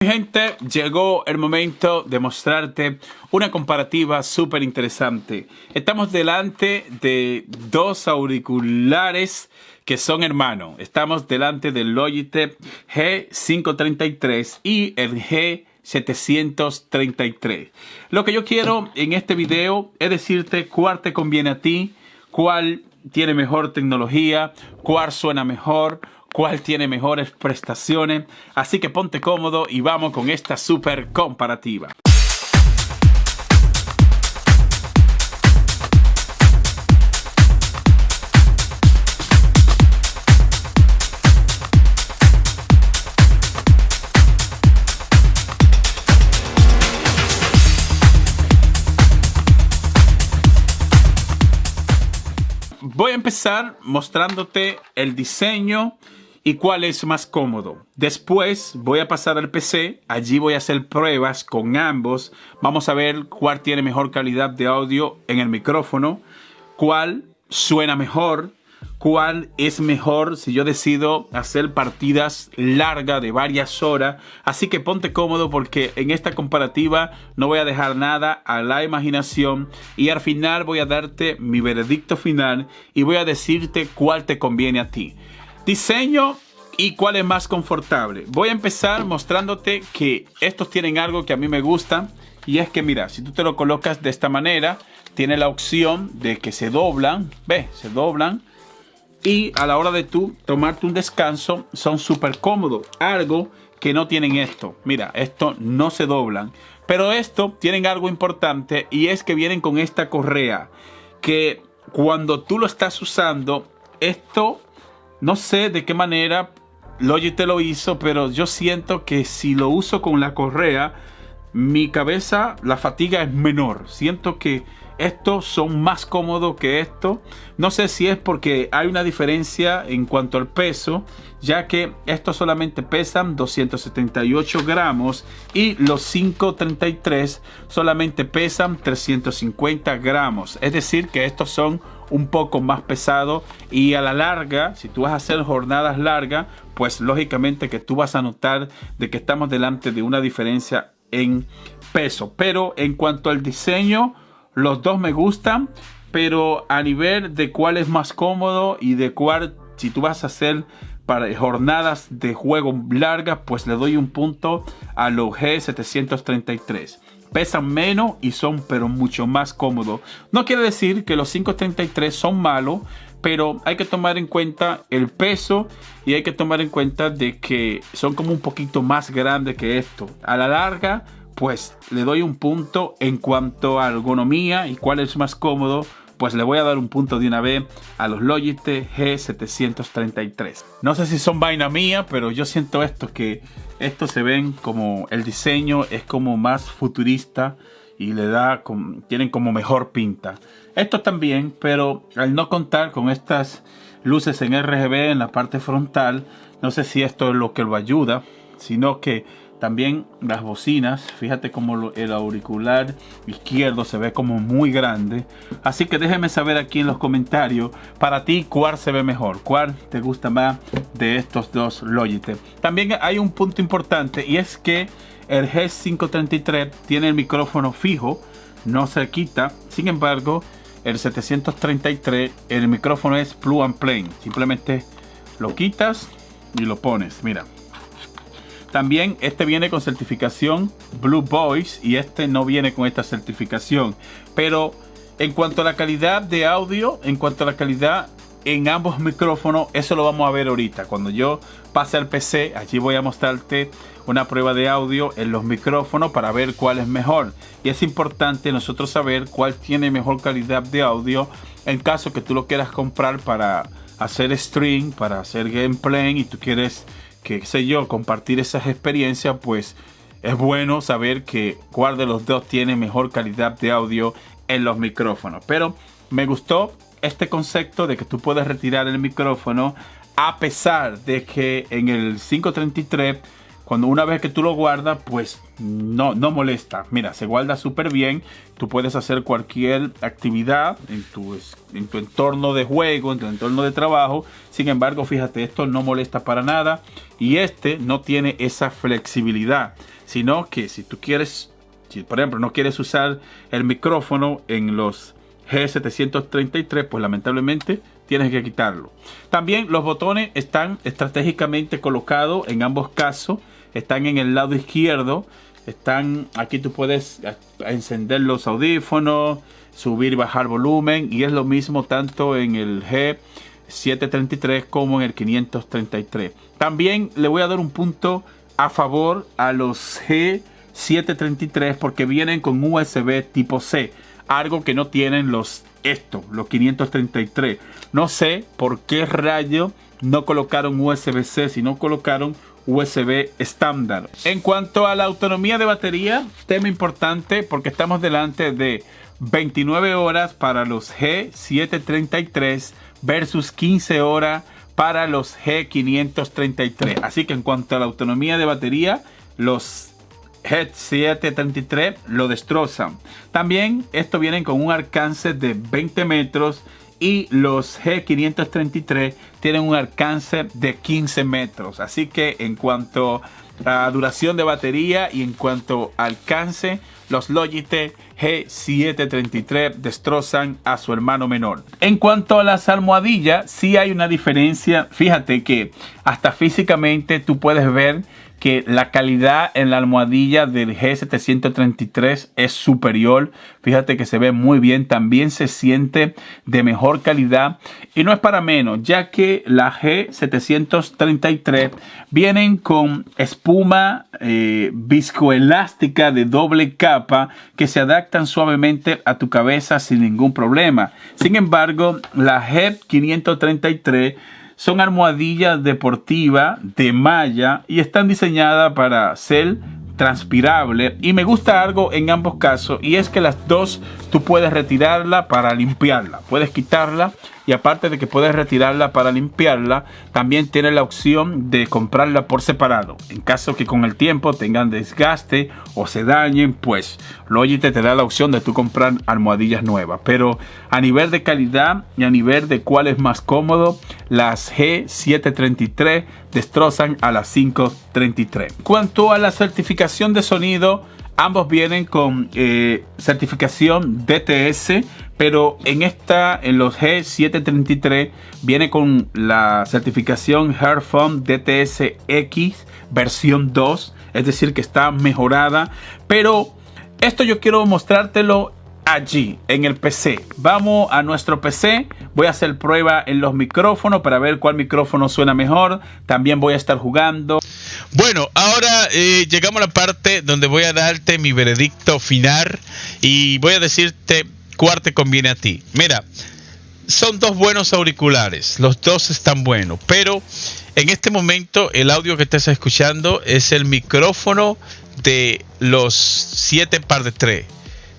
Gente, llegó el momento de mostrarte una comparativa súper interesante. Estamos delante de dos auriculares que son hermanos. Estamos delante del Logitech G533 y el G733. Lo que yo quiero en este video es decirte cuál te conviene a ti, cuál tiene mejor tecnología, cuál suena mejor, cuál tiene mejores prestaciones. Así que ponte cómodo y vamos con esta súper comparativa. Voy a empezar mostrándote el diseño y cuál es más cómodo. Después voy a pasar al PC. Allí voy a hacer pruebas con ambos. Vamos a ver cuál tiene mejor calidad de audio en el micrófono, cuál suena mejor, cuál es mejor si yo decido hacer partidas largas de varias horas. Así que ponte cómodo porque en esta comparativa no voy a dejar nada a la imaginación y al final voy a darte mi veredicto final y voy a decirte cuál te conviene a ti. Diseño y cuál es más confortable. Voy a empezar mostrándote que estos tienen algo que a mí me gusta y es que mira, si tú te lo colocas de esta manera, tiene la opción de que se doblan, se doblan. Y a la hora de tú tomarte un descanso son súper cómodos. Algo que no tienen esto. Mira, esto no se doblan. Pero esto tienen algo importante y es que vienen con esta correa. Que cuando tú lo estás usando, esto no sé de qué manera Logitech lo hizo, pero yo siento que si lo uso con la correa, mi cabeza, la fatiga es menor. Siento que estos son más cómodos que esto. No sé si es porque hay una diferencia en cuanto al peso, ya que estos solamente pesan 278 gramos y los 533 solamente pesan 350 gramos. Es decir, que estos son un poco más pesados y a la larga, si tú vas a hacer jornadas largas, pues lógicamente que tú vas a notar de que estamos delante de una diferencia en peso. Pero en cuanto al diseño, los dos me gustan, pero a nivel de cuál es más cómodo y de cuál, si tú vas a hacer para jornadas de juego largas, pues le doy un punto a los G733. Pesan menos y son pero mucho más cómodos. No quiere decir que los 533 son malos, pero hay que tomar en cuenta el peso y hay que tomar en cuenta de que son como un poquito más grandes que esto. A la larga, pues le doy un punto en cuanto a ergonomía y cuál es más cómodo. Pues le voy a dar un punto de una vez a los Logitech G733. No sé si son vaina mía, pero yo siento que estos se ven como el diseño es como más futurista y tienen como mejor pinta. Estos también, pero al no contar con estas luces en RGB en la parte frontal, no sé si esto es lo que lo ayuda, sino que también las bocinas, fíjate como el auricular izquierdo se ve como muy grande. Así que déjeme saber aquí en los comentarios para ti cuál se ve mejor, cuál te gusta más de estos dos Logitech. También hay un punto importante y es que el G533 tiene el micrófono fijo, no se quita. Sin embargo, el 733, el micrófono es plug and play. Simplemente lo quitas y lo pones, mira. También este viene con certificación Blue Voice y este no viene con esta certificación. Pero en cuanto a la calidad de audio, en cuanto a la calidad en ambos micrófonos, eso lo vamos a ver ahorita. Cuando yo pase al PC, allí voy a mostrarte una prueba de audio en los micrófonos para ver cuál es mejor. Y es importante nosotros saber cuál tiene mejor calidad de audio en caso que tú lo quieras comprar para hacer stream, para hacer gameplay y tú quieres, qué sé yo, compartir esas experiencias, pues es bueno saber que cuál de los dos tiene mejor calidad de audio en los micrófonos. Pero me gustó este concepto de que tú puedes retirar el micrófono, a pesar de que en el 533 cuando una vez que tú lo guardas, pues no molesta. Mira, se guarda súper bien. Tú puedes hacer cualquier actividad en tu entorno de juego, en tu entorno de trabajo. Sin embargo, fíjate, esto no molesta para nada. Y no tiene esa flexibilidad. Sino que si tú quieres, si por ejemplo no quieres usar el micrófono en los G733, pues lamentablemente tienes que quitarlo. También los botones están estratégicamente colocados en ambos casos. Están en el lado izquierdo. Aquí tú puedes encender los audífonos, subir y bajar volumen. Y es lo mismo tanto en el G733 como en el 533. También le voy a dar un punto a favor a los G733 porque vienen con USB tipo C. Algo que no tienen los 533. No sé por qué rayo no colocaron USB-C, sino colocaron USB estándar. En cuanto a la autonomía de batería, tema importante porque estamos delante de 29 horas para los G733 versus 15 horas para los G533. Así que en cuanto a la autonomía de batería, los G733 lo destrozan. También esto vienen con un alcance de 20 metros y los G533 tienen un alcance de 15 metros. Así que en cuanto a duración de batería y en cuanto a alcance, los Logitech G733 destrozan a su hermano menor. En cuanto a las almohadillas, sí hay una diferencia. Fíjate que hasta físicamente tú puedes ver que la calidad en la almohadilla del G733 es superior. Fíjate que se ve muy bien. También se siente de mejor calidad. Y no es para menos, ya que la G733 vienen con espuma viscoelástica de doble capa que se adaptan suavemente a tu cabeza sin ningún problema. Sin embargo, la G533 son almohadillas deportivas de malla y están diseñadas para ser transpirables. Y me gusta algo en ambos casos, y es que las dos tú puedes retirarla para limpiarla. Puedes quitarla, y aparte de que puedes retirarla para limpiarla, también tienes la opción de comprarla por separado. En caso que con el tiempo tengan desgaste o se dañen, pues Logitech te da la opción de tú comprar almohadillas nuevas. Pero a nivel de calidad y a nivel de cuál es más cómodo, las G733 destrozan a las 533. Cuanto a la certificación de sonido, ambos vienen con certificación DTS, pero en los G733 viene con la certificación Headphone DTS X versión 2, es decir que está mejorada. Pero esto yo quiero mostrártelo allí en el PC. Vamos a nuestro PC. Voy a hacer prueba en los micrófonos para ver cuál micrófono suena mejor. También voy a estar jugando. Bueno, ahora llegamos a la parte donde voy a darte mi veredicto final y voy a decirte cuál te conviene a ti. Mira, son dos buenos auriculares, los dos están buenos, pero en este momento el audio que estás escuchando es el micrófono de los 7 par de 3.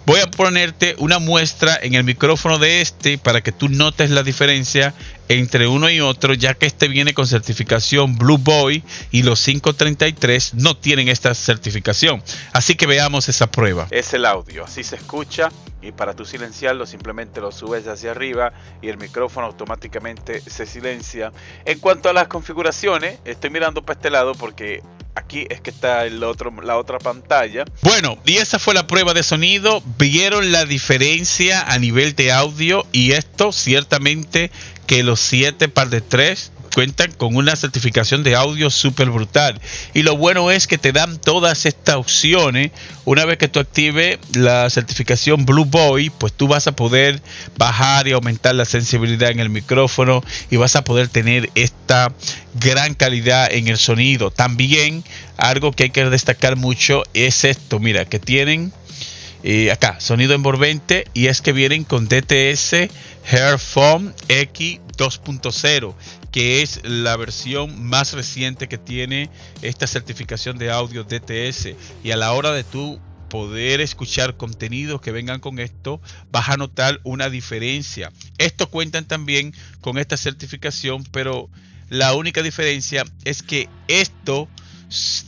Voy a ponerte una muestra en el micrófono de para que tú notes la diferencia entre uno y otro, ya que viene con certificación Blue Boy y los 533 no tienen esta certificación. Así que veamos esa prueba. Es el audio, así se escucha, y para tú silenciarlo simplemente lo subes hacia arriba y el micrófono automáticamente se silencia. En cuanto a las configuraciones, estoy mirando para este lado porque aquí es que está la otra pantalla. Bueno, y esa fue la prueba de sonido. Vieron la diferencia a nivel de audio, y esto ciertamente que los 7 par de 3 cuentan con una certificación de audio súper brutal. Y lo bueno es que te dan todas estas opciones. Una vez que tú actives la certificación Blue Boy, pues tú vas a poder bajar y aumentar la sensibilidad en el micrófono y vas a poder tener esta gran calidad en el sonido. También algo que hay que destacar mucho es esto, mira, que tienen acá sonido envolvente, y es que vienen con DTS Headphone X 2.0, que es la versión más reciente que tiene esta certificación de audio DTS. Y a la hora de tú poder escuchar contenidos que vengan con esto, vas a notar una diferencia. Estos cuentan también con esta certificación, pero la única diferencia es que esto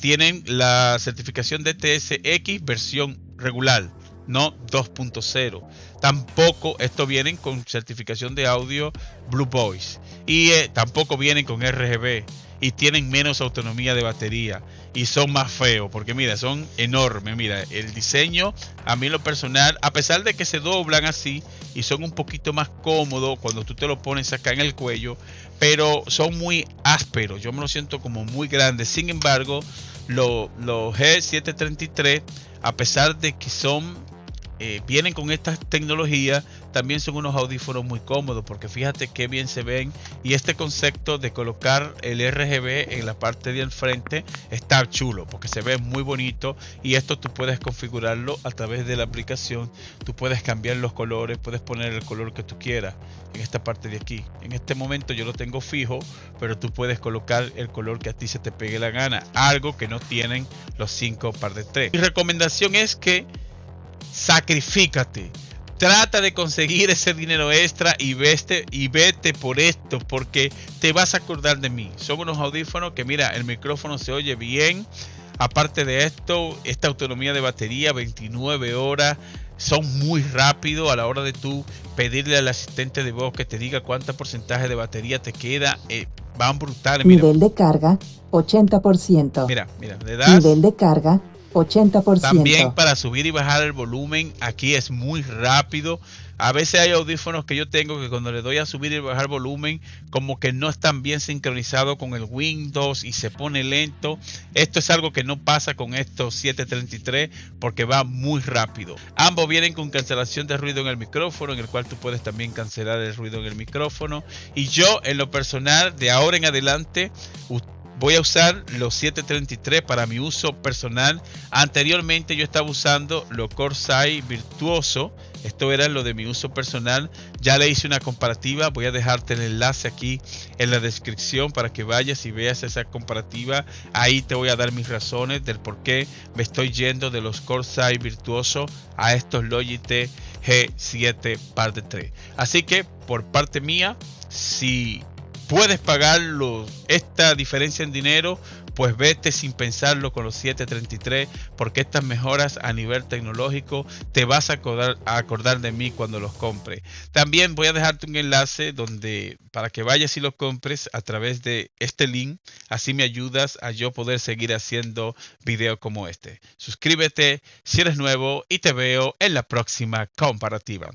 tienen la certificación DTS-X versión regular, no 2.0. Tampoco esto vienen con certificación de audio Blue Voice y tampoco vienen con RGB y tienen menos autonomía de batería y son más feos porque mira, son enormes. Mira, el diseño a mí en lo personal, a pesar de que se doblan así y son un poquito más cómodos cuando tú te lo pones acá en el cuello, pero son muy ásperos, yo me lo siento como muy grandes. Sin embargo, los G733, a pesar de que son vienen con esta tecnología, también son unos audífonos muy cómodos porque fíjate qué bien se ven, y este concepto de colocar el RGB en la parte de enfrente está chulo porque se ve muy bonito, y esto tú puedes configurarlo a través de la aplicación. Tú puedes cambiar los colores, puedes poner el color que tú quieras en esta parte de aquí. En este momento yo lo tengo fijo, pero tú puedes colocar el color que a ti se te pegue la gana, algo que no tienen los 5 par de 3. Mi recomendación es que sacrifícate, trata de conseguir ese dinero extra y vete por esto, porque te vas a acordar de mí. Son unos audífonos que mira, el micrófono se oye bien. Aparte de esto, esta autonomía de batería 29 horas, son muy rápidos a la hora de tú pedirle al asistente de voz que te diga cuánto porcentaje de batería te queda. Van brutales. Mira. Nivel de carga 80%. Mira, le das. Nivel de carga 80%. También para subir y bajar el volumen, aquí es muy rápido. A veces hay audífonos que yo tengo que cuando le doy a subir y bajar volumen, como que no están bien sincronizados con el Windows y se pone lento. Esto es algo que no pasa con estos 733 porque va muy rápido. Ambos vienen con cancelación de ruido en el micrófono, en el cual tú puedes también cancelar el ruido en el micrófono. Y yo, en lo personal, de ahora en adelante, voy a usar los 733 para mi uso personal. Anteriormente yo estaba usando los Corsair Virtuoso. Esto era lo de mi uso personal. Ya le hice una comparativa. Voy a dejarte el enlace aquí en la descripción para que vayas y veas esa comparativa. Ahí te voy a dar mis razones del por qué me estoy yendo de los Corsair Virtuoso a estos Logitech G7 par de 3. Así que por parte mía, si puedes pagarlo, esta diferencia en dinero, pues vete sin pensarlo con los 733, porque estas mejoras a nivel tecnológico te vas a acordar de mí cuando los compres. También voy a dejarte un enlace donde para que vayas y los compres a través de este link. Así me ayudas a yo poder seguir haciendo videos como este. Suscríbete si eres nuevo y te veo en la próxima comparativa.